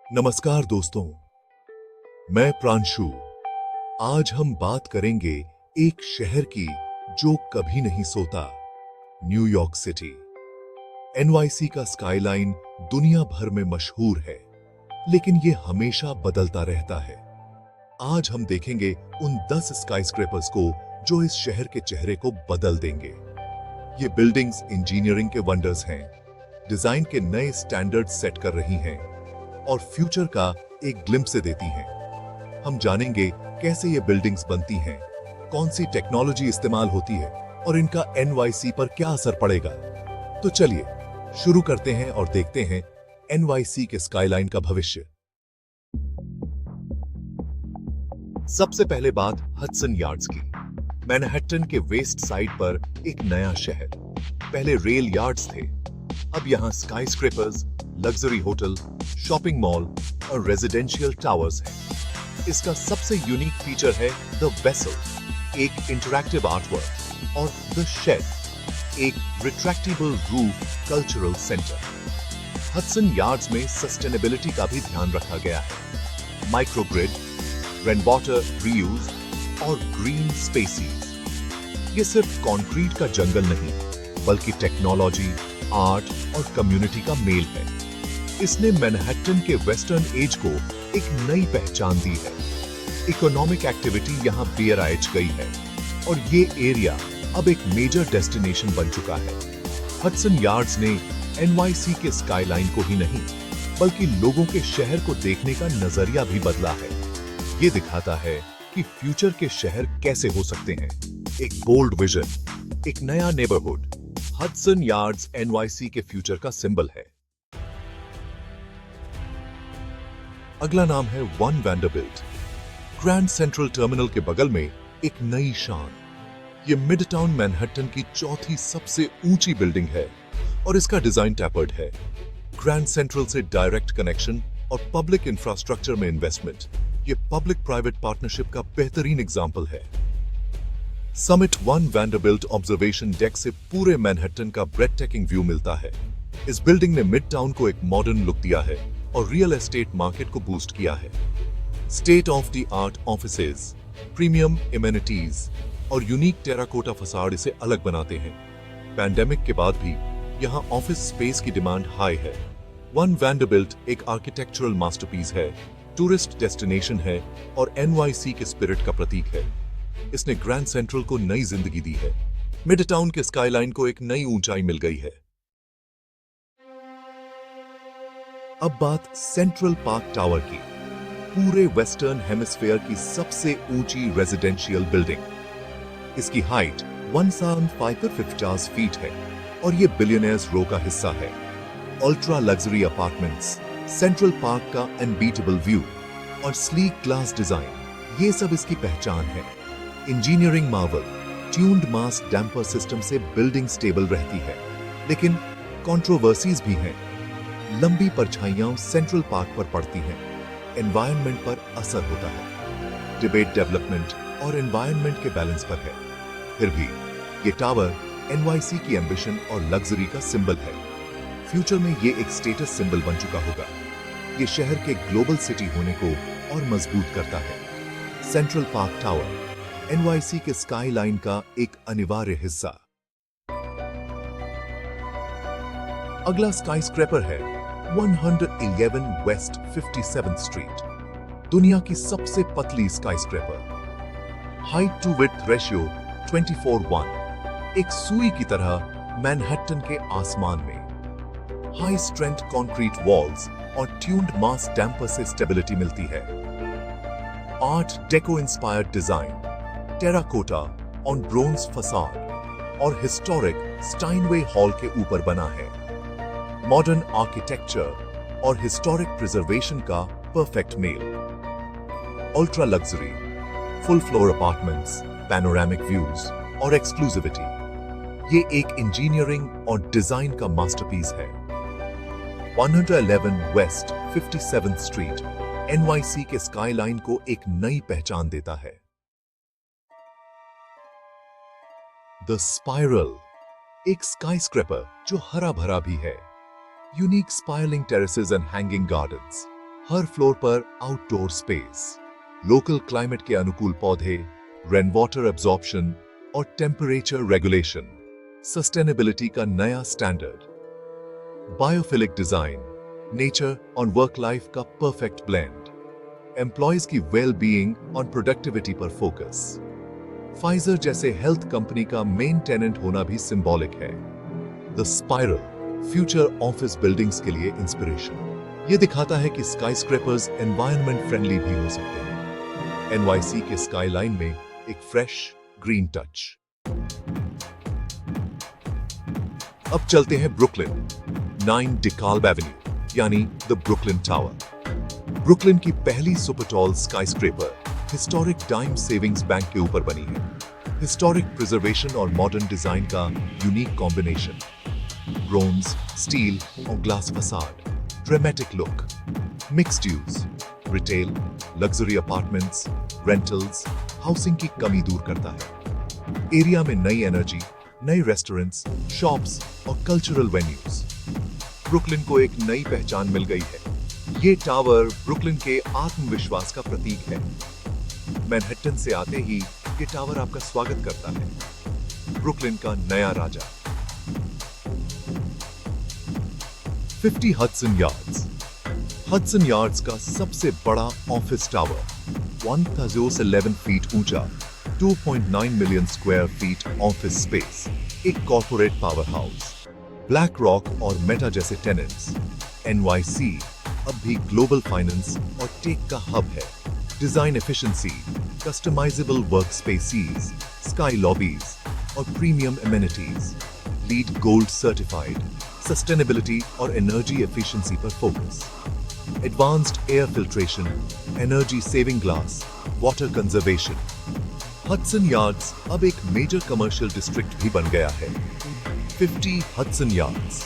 नमस्कार दोस्तों, मैं प्रांशु। आज हम बात करेंगे एक शहर की जो कभी नहीं सोता, न्यूयॉर्क सिटी। एनवाईसी का स्काईलाइन दुनिया भर में मशहूर है, लेकिन ये हमेशा बदलता रहता है। आज हम देखेंगे उन 10 स्काईस्क्रेपर्स को जो इस शहर के चेहरे को बदल देंगे। ये बिल्डिंग्स इंजीनियरिंग के वंडर्स हैं, डिजाइन के नए स्टैंडर्ड्स सेट कर रही हैं और फ्यूचर का एक ग्लिम्प्स देती हैं। हम जानेंगे कैसे ये बिल्डिंग्स बनती हैं, कौन सी टेक्नोलॉजी इस्तेमाल होती है और इनका एनवाईसी पर क्या असर पड़ेगा। तो चलिए शुरू करते हैं और देखते हैं एनवाईसी के स्काईलाइन का भविष्य। सबसे पहले बात हडसन यार्ड्स की। मैनहट्टन के वेस्ट साइड पर एक नया शहर। पहले रेल यार्ड्स थे, अब यहां स्काईस्क्रेपर्स, लग्जरी होटल, शॉपिंग मॉल और रेजिडेंशियल टावर्स हैं। इसका सबसे यूनिक फीचर है द वेसल, एक इंटरैक्टिव आर्टवर्क, और द शेड, एक retractable roof cultural centre. Hudson yards में सस्टेनेबिलिटी का भी ध्यान रखा गया है। माइक्रोग्रिड, रेन वाटर रीयूज और ग्रीन स्पेसीज। ये सिर्फ कंक्रीट का जंगल नहीं, बल्कि टेक्नोलॉजी, आर्ट और कम्युनिटी का मेल है। इसने मैनहट्टन के वेस्टर्न एज को एक नई पहचान दी है। इकोनॉमिक एक्टिविटी यहां बेराइज गई है और ये एरिया अब एक मेजर डेस्टिनेशन बन चुका है। हडसन यार्ड्स ने एनवाईसी के स्काईलाइन को ही नहीं, बल्कि लोगों के शहर को देखने का नजरिया भी बदला है। ये दिखाता है कि फ्यूचर के शहर कैसे हो सकते हैं। एक बोल्ड विजन, एक नया नेबरहुड। हडसन यार्ड्स एनवाईसी के फ्यूचर का सिंबल है। अगला नाम है one Vanderbilt. Grand central terminal के बगल में एक नई शान। ये मिड टाउन मैनहट्टन की चौथी सबसे ऊंची बिल्डिंग है और इसका डिजाइन टैपर्ड है। ग्रैंड सेंट्रल से डायरेक्ट कनेक्शन और पब्लिक इंफ्रास्ट्रक्चर में इन्वेस्टमेंट, ये पब्लिक प्राइवेट पार्टनरशिप का बेहतरीन एग्जाम्पल है। Summit one Vanderbilt observation deck से पूरे मैनहट्टन का ब्रेथटेकिंग व्यू मिलता है। इस बिल्डिंग ने मिड टाउन को एक मॉडर्न लुक दिया है और रियल एस्टेट मार्केट को बूस्ट किया है। State of the art offices, premium amenities और यूनिक टेराकोटा फसाड इसे अलग बनाते हैं। पैंडेमिक के बाद भी यहां ऑफिस स्पेस की डिमांड हाई है। वन वैंडरबिल्ट एक आर्किटेक्चरल मास्टरपीस है, टूरिस्ट डेस्टिनेशन है और एनवाईसी के स्पिरिट का प्रतीक है। इसने ग्रैंड सेंट्रल को नई जिंदगी दी है। मिड टाउन के स्काईलाइन को एक नई ऊंचाई मिल गई है। अब बात सेंट्रल पार्क टावर की, पूरे वेस्टर्न हेमिस्फीयर की सबसे ऊंची रेजिडेंशियल बिल्डिंग। इसकी हाइट 1550 फीट है और ये बिलियनर्स रो का हिस्सा है। Ultra luxury apartments, central park का अनबीटेबल व्यू और स्लीक ग्लास डिजाइन, ये सब इसकी पहचान है। Engineering Marvel, tuned mass damper system से बिल्डिंग स्टेबल रहती है, लेकिन कंट्रोवर्सीज भी हैं। लंबी परछाइयां सेंट्रल पार्क पर पड़ती हैं, एनवायरनमेंट पर असर होता है। डिबेट डेवलपमेंट और एनवायरनमेंट के बैलेंस पर है। फिर भी ये टावर एनवाईसी की एम्बिशन और लग्जरी का सिंबल है। फ्यूचर में ये एक स्टेटस सिंबल बन चुका होगा। ये शहर के ग्लोबल सिटी होने को और मजबूत करता है। सेंट्रल पार्क टावर एनवाईसी के स्काई लाइन का एक अनिवार्य हिस्सा। अगला स्काईस्क्रेपर है 111 वेस्ट 57th स्ट्रीट, दुनिया की सबसे पतली skyscraper. Height to width ratio 24:1, एक सुई की तरह मैनहट्टन के आसमान में। हाई स्ट्रेंथ कंक्रीट वॉल्स और ट्यून्ड मास डैम्पर से स्टेबिलिटी मिलती है। Art deco inspired design, terracotta on bronze facade और हिस्टोरिक स्टाइनवे हॉल के ऊपर बना है। मॉडर्न आर्किटेक्चर और हिस्टोरिक प्रिजर्वेशन का परफेक्ट मेल। Ultra luxury, full floor apartments, panoramic views और एक्सक्लूसिविटी, ये एक इंजीनियरिंग और डिजाइन का मास्टरपीस है। 111 वेस्ट 57th स्ट्रीट एनवाईसी के स्काईलाइन को एक नई पहचान देता है। द स्पाइरल, एक स्काईस्क्रेपर जो हरा भरा भी है। Unique spiralling terraces and hanging gardens. Her floor पर आउटडोर स्पेस, लोकल क्लाइमेट के अनुकूल पौधे, रेन वाटर एब्जॉर्प्शन और टेम्परेचर रेगुलेशन, सस्टेनेबिलिटी का नया स्टैंडर्ड, बायोफिलिक डिजाइन, नेचर और वर्क लाइफ का परफेक्ट ब्लेंड, एम्प्लॉयज की वेल बीइंग और प्रोडक्टिविटी पर फोकस। फाइजर जैसे हेल्थ कंपनी का मेन टेनेंट होना भी सिंबॉलिक है। The spiral, future office buildings के लिए इंस्पिरेशन। यह दिखाता है कि स्काईस्क्रेपर्स एनवायरनमेंट फ्रेंडली भी हो सकते हैं। एनवाईसी के स्काईलाइन में एक फ्रेश ग्रीन टच। अब चलते हैं ब्रुकलिन, 9 डिकाल्ब एवेन्यू यानी द ब्रुकलिन टावर। ब्रुकलिन की पहली super tall skyscraper historic time savings bank के ऊपर बनी है। हिस्टोरिक प्रिजर्वेशन और मॉडर्न डिजाइन का यूनिक कॉम्बिनेशन, ब्रोंज, स्टील और glass facade, dramatic look, mixed use, retail, luxury apartments, rentals, housing की कमी दूर करता है। एरिया में नई एनर्जी, नए रेस्टोरेंट्स, शॉप्स और कल्चरल वेन्यूज। ब्रुकलिन को एक नई पहचान मिल गई है। ये टावर ब्रुकलिन के आत्मविश्वास का प्रतीक है। मैनहट्टन से आते ही ये टावर आपका स्वागत करता है। ब्रुकलिन का नया राजा। 50 हडसन यार्ड्स। हडसन यार्ड्स का सबसे बड़ा ऑफिस टावर, 1011 फीट ऊंचा, 2.9 million square feet office space, एक corporate power house, BlackRock और मेटा जैसे टेनेंट्स। एनवाईसी अब भी ग्लोबल फाइनेंस और टेक का हब है। Design efficiency, customisable workspaces, sky lobbies और premium amenities, LEED gold certified, sustainability और एनर्जी एफिशिएंसी पर focus, advanced air filtration, energy saving glass, water conservation. Hudson yards अब एक मेजर कमर्शियल डिस्ट्रिक्ट भी बन गया है। 50 हडसन यार्ड्स,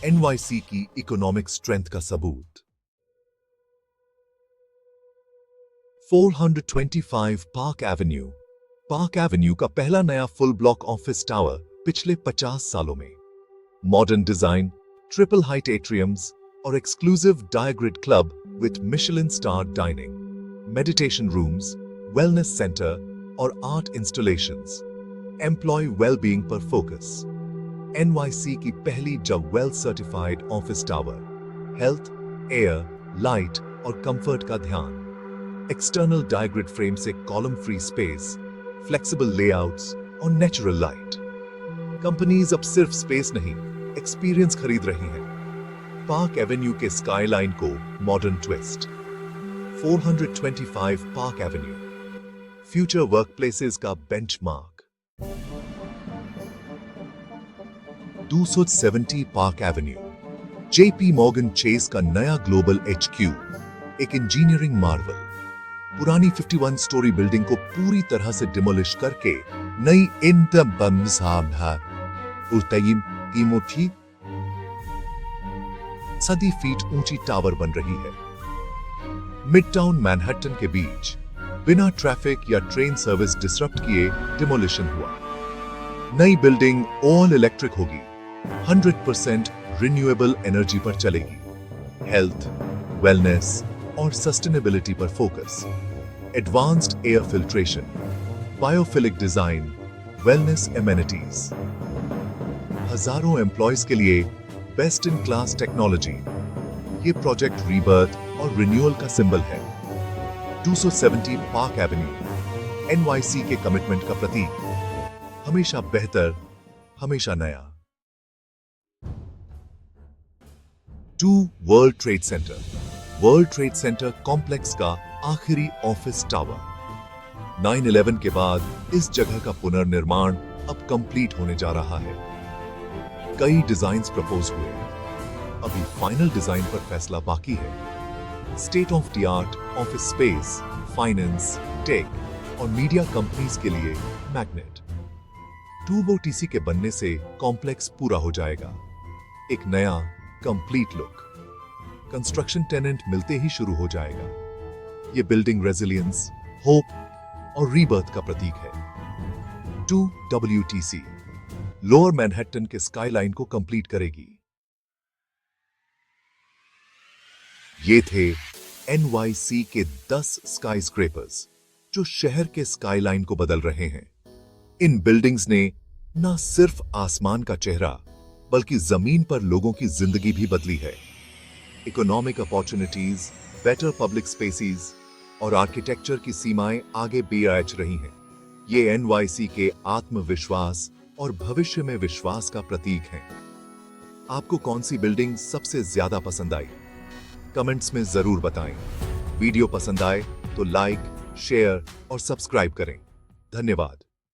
एनवाईसी की इकोनॉमिक स्ट्रेंथ का सबूत। 425 पार्क एवेन्यू। पार्क एवेन्यू का पहला नया फुल ब्लॉक ऑफिस टावर पिछले 50 सालों में। Modern design, triple height atriums और exclusive diagrid club with Michelin star dining, meditation rooms, wellness centre और आर्ट इंस्टॉलेशंस। एम्प्लॉय वेलबीइंग पर फोकस। एनवाईसी की पहली जब वेल certified office tower. Health, air, light और कंफर्ट का ध्यान। एक्सटर्नल डायग्रिड फ्रेम से column free space, flexible layouts और नेचुरल लाइट। कंपनीज अब सिर्फ स्पेस नहीं, एक्सपीरियंस खरीद रही हैं। पार्क एवेन्यू के स्काईलाइन को modern twist. 425 Park Avenue, future workplaces का benchmark. 270 Park Avenue, JP Morgan Chase का नया ग्लोबल HQ, एक इंजीनियरिंग मार्वल। पुरानी 51 स्टोरी बिल्डिंग को पूरी तरह से डिमोलिश करके नई सदी फीट ऊंची टावर बन रही है। मिडटाउन मैनहट्टन के बीच बिना ट्रैफिक या ट्रेन सर्विस डिसरप्ट किए डिमोलिशन हुआ। नई बिल्डिंग ऑल इलेक्ट्रिक होगी, 100% रिन्यूएबल एनर्जी पर चलेगी। हेल्थ, वेलनेस और सस्टेनेबिलिटी पर focus. Advanced air filtration, biophilic design, wellness amenities. हजारों एम्प्लॉयज के लिए बेस्ट इन क्लास टेक्नोलॉजी। ये प्रोजेक्ट रीबर्थ और रिन्यूअल का सिंबल है। 270 पार्क एवेन्यू, एनवाईसी के कमिटमेंट का प्रतीक। हमेशा बेहतर, हमेशा नया। 2 world trade centre. World trade centre complex का आखिरी ऑफिस टावर। 9/11 के बाद इस जगह का पुनर्निर्माण अब कंप्लीट होने जा रहा है। कई डिजाइन्स प्रपोज हुए, अभी फाइनल डिजाइन पर फैसला बाकी है। State of the art office space, finance, tech और मीडिया कंपनीज के लिए मैग्नेट। 2 के बनने से कॉम्प्लेक्स पूरा हो जाएगा। एक नया कंप्लीट लुक। कंस्ट्रक्शन टेनेंट मिलते ही शुरू हो जाएगा। ये बिल्डिंग रेजिलियंस, होप और रीबर्थ का प्रतीक है। 2 लोअर मैनहट्टन के स्काईलाइन को कंप्लीट करेगी। ये थे NYC के 10 स्काईस्क्रेपर्स जो शहर के स्काईलाइन को बदल रहे हैं। इन बिल्डिंग्स ने न सिर्फ आसमान का चेहरा बल्कि जमीन पर लोगों की जिंदगी भी बदली है। Economic opportunities, better public spaces और आर्किटेक्चर की सीमाएं आगे बढ़ रही हैं। ये NYC के आत्मविश्वास और भविष्य में विश्वास का प्रतीक है। आपको कौन सी बिल्डिंग सबसे ज्यादा पसंद आई? कमेंट्स में जरूर बताएं। वीडियो पसंद आए तो लाइक, शेयर और सब्सक्राइब करें। धन्यवाद।